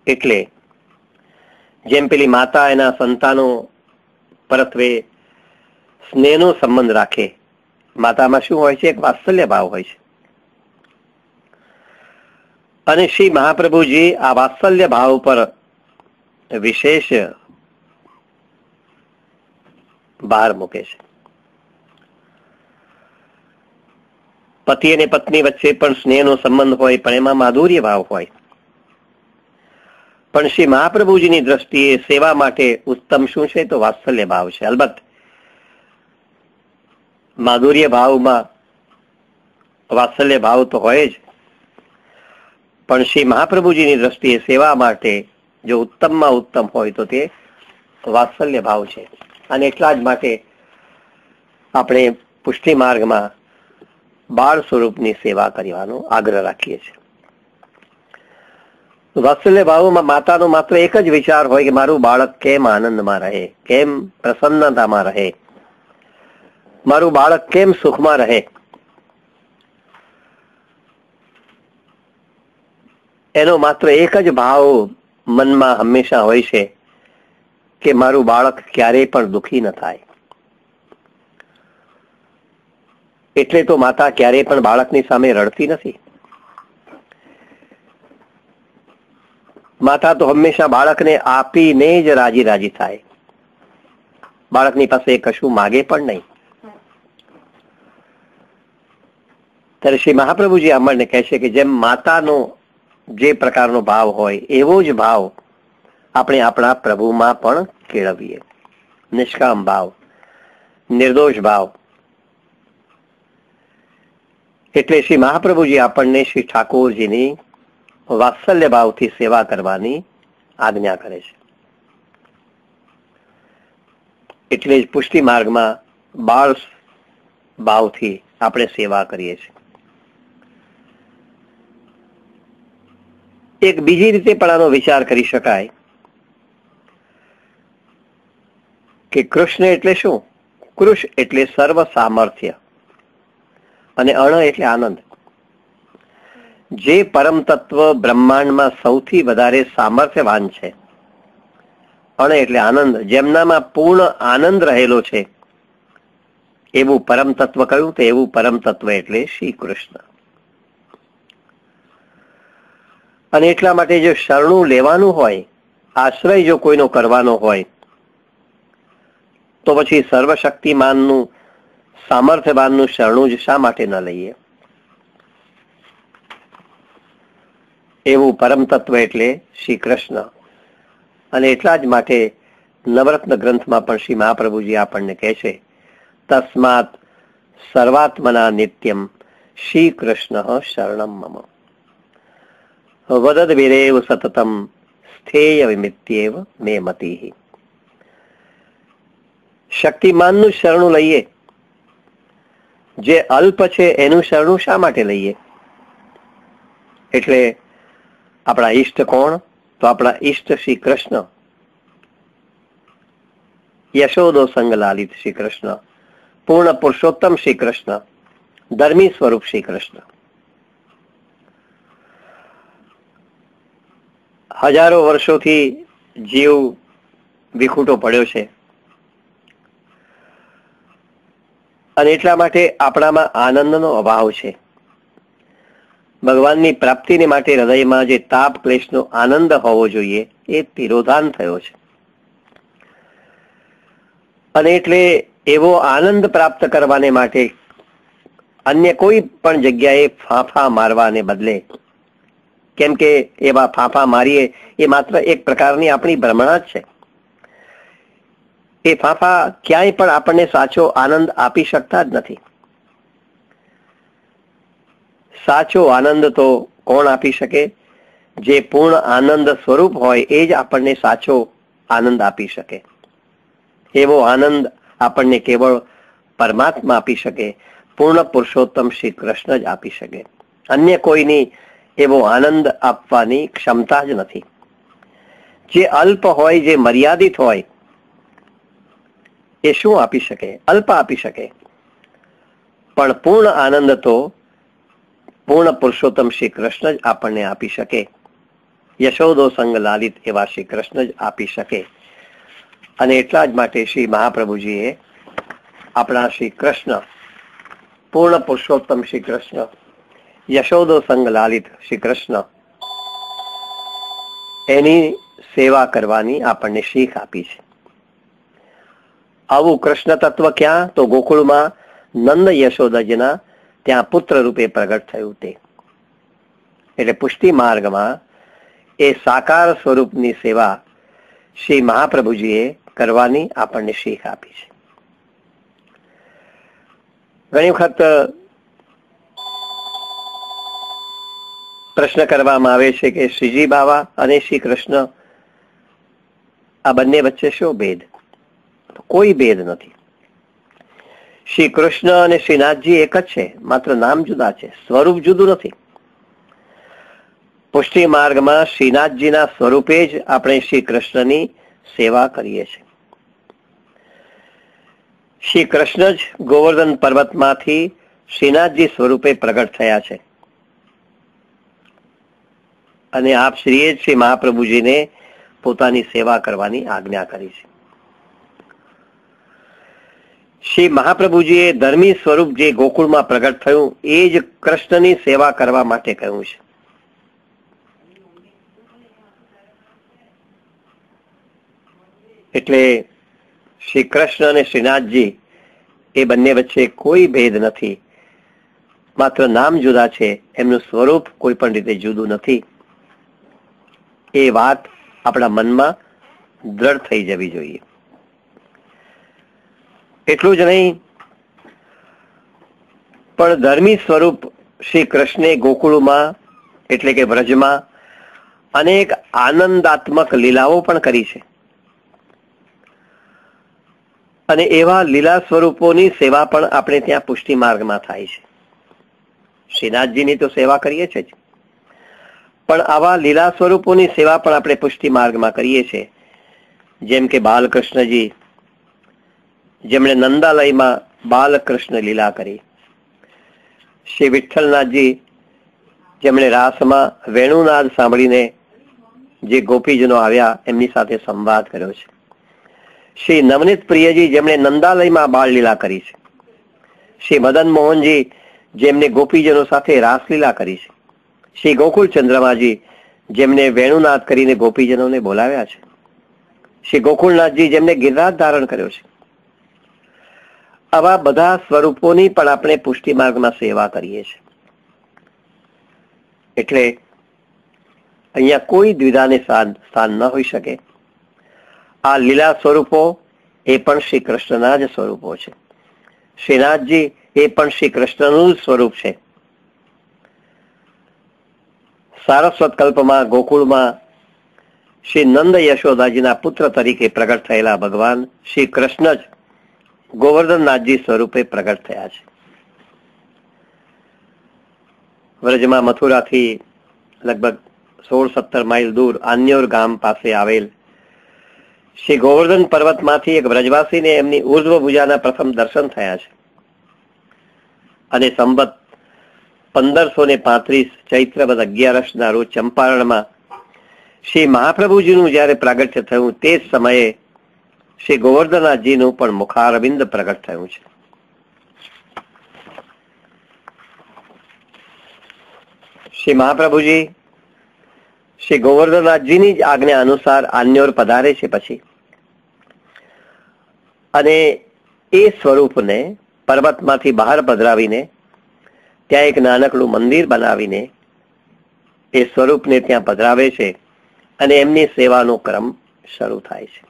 એટલે જેમ પેલી માતા એના સંતાનો પરત્વે સ્નેહનો સંબંધ રાખે, માતામાં શું હોય છે? એક વાત્સલ્ય ભાવ હોય છે. અને શ્રી મહાપ્રભુજી આ વાત્સલ્ય ભાવ પર વિશેષ ભાર મૂકે છે. પતિ અને પત્ની વચ્ચે પણ સ્નેહનો સંબંધ હોય, પણ એમાં માધુર્ય ભાવ હોય. પણ શ્રી મહાપ્રભુજીની દ્રષ્ટિએ સેવા માટે ઉત્તમ શું છે? તો વાત્સલ્ય ભાવ છે. અલબત્ત માધુર્ય ભાવમાં વાત્સલ્ય ભાવ તો હોય જ, પણ શ્રી મહાપ્રભુજીની દ્રષ્ટિએ સેવા માટે જો ઉત્તમમાં ઉત્તમ હોય તો તે વાત્સલ્ય ભાવ છે. અને એટલા જ માટે આપણે પુષ્ટિ માર્ગમાં બાળ સ્વરૂપની સેવા કરવાનો આગ્રહ રાખીએ છીએ. વાત્સલ્ય ભાવમાં માતાનો માત્ર એક જ વિચાર હોય કે મારું બાળક કેમ આનંદમાં રહે, કેમ પ્રસન્નતામાં રહે, મારું બાળક કેમ સુખમાં રહે. એનો માત્ર એક જ ભાવ મનમાં હંમેશા હોય છે કે મારું બાળક ક્યારેય પણ દુઃખી ન થાય. એટલે તો માતા ક્યારેય પણ બાળકની સામે રડતી નથી. માતા તો હંમેશા બાળકને આપીને જ રાજી રાજી થાય. બાળકની પાસે કશું માગે પણ નહીં. ત્યારે શ્રી મહાપ્રભુજી આપણને કહે છે કે જેમ માતાનો જે પ્રકારનો ભાવ હોય એવો જ ભાવ આપણે આપણા પ્રભુમાં પણ કેળવીએ. નિષ્કામ ભાવ, નિર્દોષ ભાવ. એટલે શ્રી મહાપ્રભુજી આપણને શ્રી ઠાકોરજીની વાત્સલ્ય ભાવથી સેવા કરવાની આજ્ઞા કરે છે. એટલે જ પુષ્ટિ માર્ગમાં બાળ ભાવથી આપણે સેવા કરીએ છીએ. એક બીજી રીતે પણ આનો વિચાર કરી શકાય કે કૃષ્ણ એટલે શું? કૃષ એટલે સર્વ સામર્થ્ય અને અણ એટલે આનંદ. જે પરમ તત્વ બ્રહ્માંડમાં સૌથી વધારે સામર્થ્યવાન છે, અણ એટલે આનંદ, જેમનામાં પૂર્ણ આનંદ રહેલો છે, એવું પરમ તત્વ કયું? તો એવું પરમ તત્વ એટલે શ્રી કૃષ્ણ. અને એટલા માટે જો શરણું લેવાનું હોય, આશ્રય જો કોઈનો કરવાનો હોય, તો પછી સર્વશક્તિમાનનું સામર્થ્યવાનનું શરણું જ શા માટે ન લઈએ? એવું પરમ તત્વ એટલે શ્રી કૃષ્ણ. અને એટલા જ માટે નવરત્ન ગ્રંથમાં પણ શ્રી મહાપ્રભુજી આપણને કહે છે, તસ્માત સર્વાત્મના નિત્યમ શ્રી કૃષ્ણ શરણમ મમ વદદ વિરેવ સતતમ સ્થેય વિમિત્યેવ મે મતિઃ. શક્તિમાનનું શરણું લઈએ. જે અલ્પ છે એનું શરણું શા માટે લઈએ? એટલે આપણા ઈષ્ટ કોણ? તો આપણા ઈષ્ટ શ્રી કૃષ્ણ, યશોદો સંગ લાલિત શ્રી કૃષ્ણ, પૂર્ણ પુરુષોત્તમ શ્રી કૃષ્ણ, ધર્મી સ્વરૂપ શ્રી કૃષ્ણ. હજારો વર્ષોથી જીવ વિખૂટો પડ્યો છે અને એટલા માટે આપણામાં આનંદનો અભાવ છે. ભગવાનની પ્રાપ્તિને માટે હૃદયમાં જે તાપ ક્લેશનો આનંદ હોવો જોઈએ એ તિરોધાન થયો છે. અને એટલે એવો આનંદ પ્રાપ્ત કરવાને માટે અન્ય કોઈ પણ જગ્યાએ ફાંફા મારવાને બદલે, કેમ કે એવા ફાંફા મારીએ એ માત્ર એક પ્રકારની આપણી ભ્રમણા જ છે. એ ફાંફા ક્યાંય પણ આપણને સાચો આનંદ આપી શકતા જ નથી. સાચો આનંદ તો કોણ આપી શકે? જે પૂર્ણ આનંદ સ્વરૂપ હોય એ જ આપણને સાચો આનંદ આપી શકે. એવો આનંદ આપણને કેવળ પરમાત્મા આપી શકે, પૂર્ણ પુરુષોત્તમ શ્રી કૃષ્ણ જ આપી શકે. અન્ય કોઈની એવો આનંદ આપવાની ક્ષમતા જ નથી. જે અલ્પ હોય, જે મર્યાદિત હોય, એ શું આપી શકે? અલ્પ આપી શકે. પણ પૂર્ણ આનંદ તો પૂર્ણ પુરુષોત્તમ શ્રી કૃષ્ણ જ આપણને આપી શકે. યશોદો સંગ લાલિત એવા શ્રી કૃષ્ણ જ આપી શકે. અને એટલા જ માટે શ્રી મહાપ્રભુજીએ આપણા શ્રી કૃષ્ણ, પૂર્ણ પુરુષોત્તમ શ્રી કૃષ્ણ, યશોદો સંગ લાલિત શ્રી કૃષ્ણ, એની સેવા કરવાની આપણને શીખ આપી છે. આવું કૃષ્ણ તત્વ ક્યાં? તો ગોકુળમાં નંદ યશોદાજીના ત્યાં પુત્ર રૂપે પ્રગટ થયું તે. એટલે પુષ્ટિ માર્ગમાં એ સાકાર સ્વરૂપની સેવા શ્રી મહાપ્રભુજીએ કરવાની આપણને શીખ આપી છે. ઘણી વખત પ્રશ્ન કરવામાં આવે છે કે શ્રીજી બાવા અને શ્રી કૃષ્ણ આ બંને વચ્ચે શું ભેદ? કોઈ ભેદ નથી. શ્રી કૃષ્ણ અને શ્રીનાથજી એક જ છે, માત્ર નામ જુદા છે, સ્વરૂપ જુદું નથી. પુષ્ટિ માર્ગમાં શ્રીનાથજીના સ્વરૂપે જ આપણે શ્રી કૃષ્ણની સેવા કરીએ છીએ. શ્રી કૃષ્ણ જ ગોવર્ધન પર્વતમાંથી શ્રીનાથજી સ્વરૂપે પ્રગટ થયા છે. અને આપ શ્રીએ જ શ્રી મહાપ્રભુજીને પોતાની સેવા કરવાની આજ્ઞા કરી છે. શ્રી મહાપ્રભુજીએ ધર્મી સ્વરૂપ જે ગોકુળમાં પ્રગટ થયું એ જ કૃષ્ણની સેવા કરવા માટે કહ્યું છે. એટલે શ્રી કૃષ્ણ અને શ્રીનાથજી એ બંને વચ્ચે કોઈ ભેદ નથી, માત્ર નામ જુદા છે, એમનું સ્વરૂપ કોઈ પણ રીતે જુદું નથી. એ વાત આપણા મનમાં દ્રઢ થઈ જવી જોઈએ. એટલું જ નહીં, પણ ધર્મી સ્વરૂપ શ્રી કૃષ્ણે ગોકુળમાં એટલે કે વ્રજમાં અનેક આનંદાત્મક લીલાઓ પણ કરી છે. અને એવા લીલા સ્વરૂપોની સેવા પણ આપણે ત્યાં પુષ્ટિ માર્ગમાં થાય છે. શ્રીનાથજીની તો સેવા કરીએ છીએ જ, પણ આવા લીલા સ્વરૂપોની સેવા પણ આપણે પુષ્ટિ માર્ગમાં કરીએ છીએ. જેમ કે બાલકૃષ્ણજી, જેમણે નંદાલયમાં બાલકૃષ્ણ લીલા કરી. શ્રી વિઠ્ઠલનાથજી, જેમણે રાસમાં વેણુનાદ સાંભળીને જે ગોપીજનો આવ્યા એમની સાથે સંવાદ કર્યો છે. શ્રી નવનીત પ્રિયજી, જેમણે નંદાલયમાં બાળ લીલા કરી છે. શ્રી મદન મોહનજી, જેમને ગોપીજનો સાથે રાસલીલા કરી છે. શ્રી ગોકુળ ચંદ્રમાજી, જેમને વેણુનાદ કરીને ગોપીજનોને બોલાવ્યા છે. શ્રી ગોકુળનાથજી, જેમને ગિરરાજ ધારણ કર્યો છે. આવા બધા સ્વરૂપોની પણ આપણે પુષ્ટિ માર્ગમાં સેવા કરીએ છીએ. એટલે અહીંયા કોઈ દ્વિધાને સ્થાન ન હોઈ શકે. આ લીલા સ્વરૂપો એ પણ શ્રી કૃષ્ણના જ સ્વરૂપો છે. શ્રીનાથજી એ પણ શ્રી કૃષ્ણનું જ સ્વરૂપ છે. સારસ્વત કલ્પમાં ગોકુળમાં શ્રી નંદ યશોદાજીના પુત્ર તરીકે પ્રગટ થયેલા ભગવાન શ્રી કૃષ્ણ જ ગોવર્ધનનાથજી સ્વરૂપે પ્રગટ થયા છે. વ્રજમાં મથુરાથી લગભગ 16-17 માઇલ દૂર આન્યોર ગામ પાસે આવેલ શ્રી ગોવર્ધન પર્વતમાંથી એક વ્રજવાસીને એમની ઉર્ધ્વ ભુજાના પ્રથમ દર્શન થયા છે. અને સંવત 1535 ચૈત્ર વદ 11 ના રોજ ચંપારણમાં શ્રી મહાપ્રભુજીનું જયારે પ્રાગટ્ય થયું તે જ સમયે શ્રી ગોવર્ધનનાથજીનું પણ મુખારવિંદ પ્રગટ થયું છે. શ્રી મહાપ્રભુજી શ્રી ગોવર્ધનનાથજીની જ આજ્ઞા અનુસાર આન્યોર પધારે છે પછી, અને એ સ્વરૂપને પર્વતમાંથી બહાર પધરાવીને ત્યાં એક નાનકડું મંદિર બનાવીને એ સ્વરૂપને ત્યાં પધરાવે છે અને એમની સેવાનો ક્રમ શરૂ થાય છે.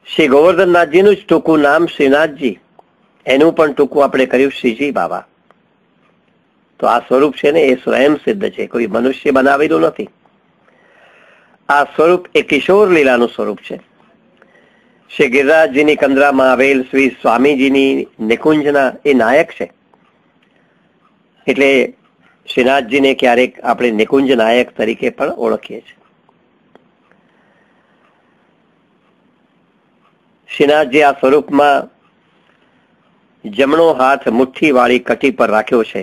શ્રી ગોવર્ધનનાથજીનું જ ટૂંકું નામ શ્રીનાથજી, એનું પણ ટૂંકું આપણે કર્યું શ્રીજી બાવા. તો આ સ્વરૂપ છે ને એ સ્વયં સિદ્ધ છે, કોઈ મનુષ્ય બનાવેલું નથી. આ સ્વરૂપ એ કિશોર લીલાનું સ્વરૂપ છે. શ્રી ગિરિરાજજીની કંદરામાં આવેલ શ્રી સ્વામીજીની નિકુંજના એ નાયક છે. એટલે શ્રીનાથજીને ક્યારેક આપણે નિકુંજ નાયક તરીકે પણ ઓળખીએ છીએ. શ્રીનાથજી આ સ્વરૂપમાં જમણો હાથ મુઠ્ઠી વાળી કટી પર રાખ્યો છે